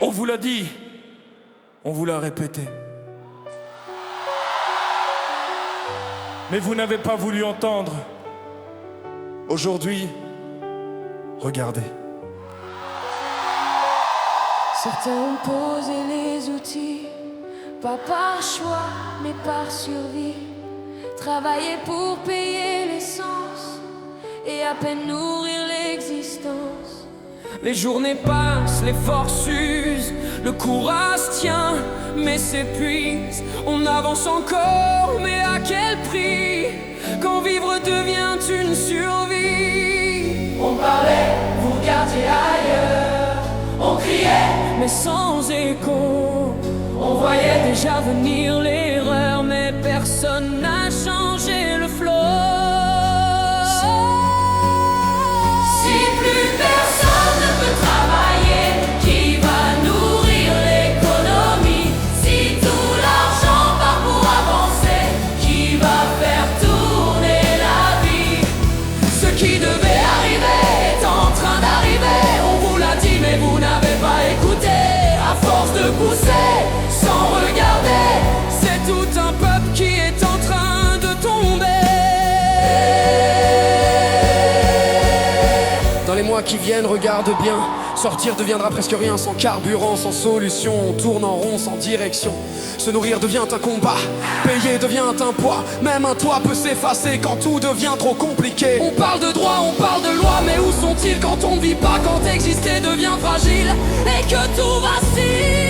On vous l'a dit, on vous l'a répété. Mais vous n'avez pas voulu entendre. Aujourd'hui, regardez. Certains ont posé les outils, pas par choix, mais par survie. Travailler pour payer l'essence et à peine nourrir l'existence. Les journées passent, les forces usent, le courage tient, mais s'épuise. On avance encore, mais à quel prix? Quand vivre devient une survie. On parlait, vous regardiez ailleurs. On criait, mais sans écho. On voyait déjà venir l'erreur, mais personne n'a changé le flot. Si plus personne ne peut travailler, qui va nourrir l'économie? Si tout l'argent part pour avancer, qui va faire tourner la vie? Ce qui devait arriver est en train d'arriver. On vous l'a dit mais vous n'avez pas écouté. À force de pousser sans regarder, c'est tout un peuple qui est en train de tomber. Dans les mois qui viennent, regarde bien. Sortir deviendra presque rien sans carburant, sans solution. On tourne en rond sans direction. Se nourrir devient un combat, payer devient un poids. Même un toit peut s'effacer quand tout devient trop compliqué. On parle de droit, on parle de loi, mais où sont-ils quand on ne vit pas, quand exister devient fragile et que tout vacille?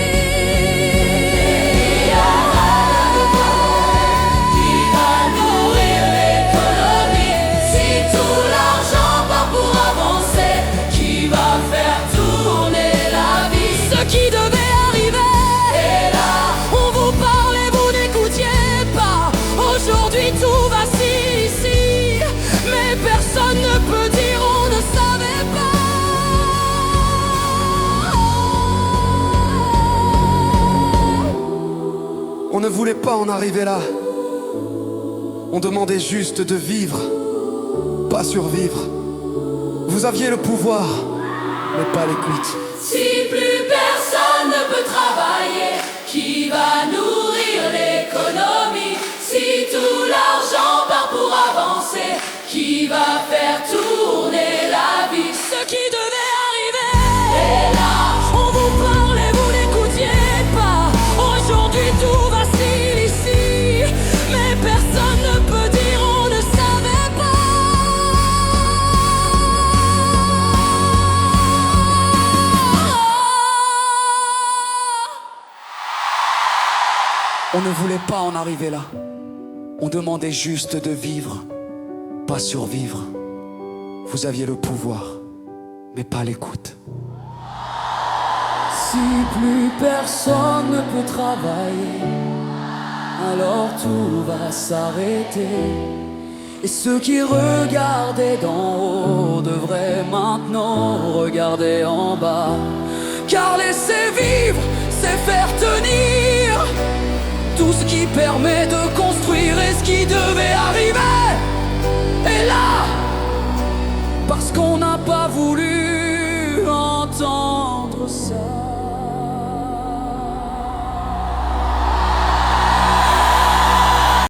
Qui va nourrir l'économie? Si tout l'argent part pour avancer, qui va faire tourner la vie? Ce qui devait arriver est là. On vous parle et vous n'écoutiez pas. Aujourd'hui tout vacille ici, mais personne ne peut dire on ne savait pas. On ne voulait pas en arriver là. On demandait juste de vivre, pas survivre. Vous aviez le pouvoir, mais pas l'écoute. Si plus personne ne peut travailler, qui va nourrir l'économie? Si tout l'argent part pour avancer, qui va faire tourner la vie? Ce qui devait arriver est là. On vous parle et vous n'écoutiez pas. Aujourd'hui tout vacille ici, mais personne ne peut dire on ne savait pas. On ne voulait pas en arriver là. On demandait juste de vivre, pas survivre. Vous aviez le pouvoir, mais pas l'écoute. Si plus personne ne peut travailler, alors tout va s'arrêter. Et ceux qui regardaient d'en haut devraient maintenant regarder en bas. Car laisser vivre, c'est faire tenir tout ce qui permet de construire et ce qui devait arriver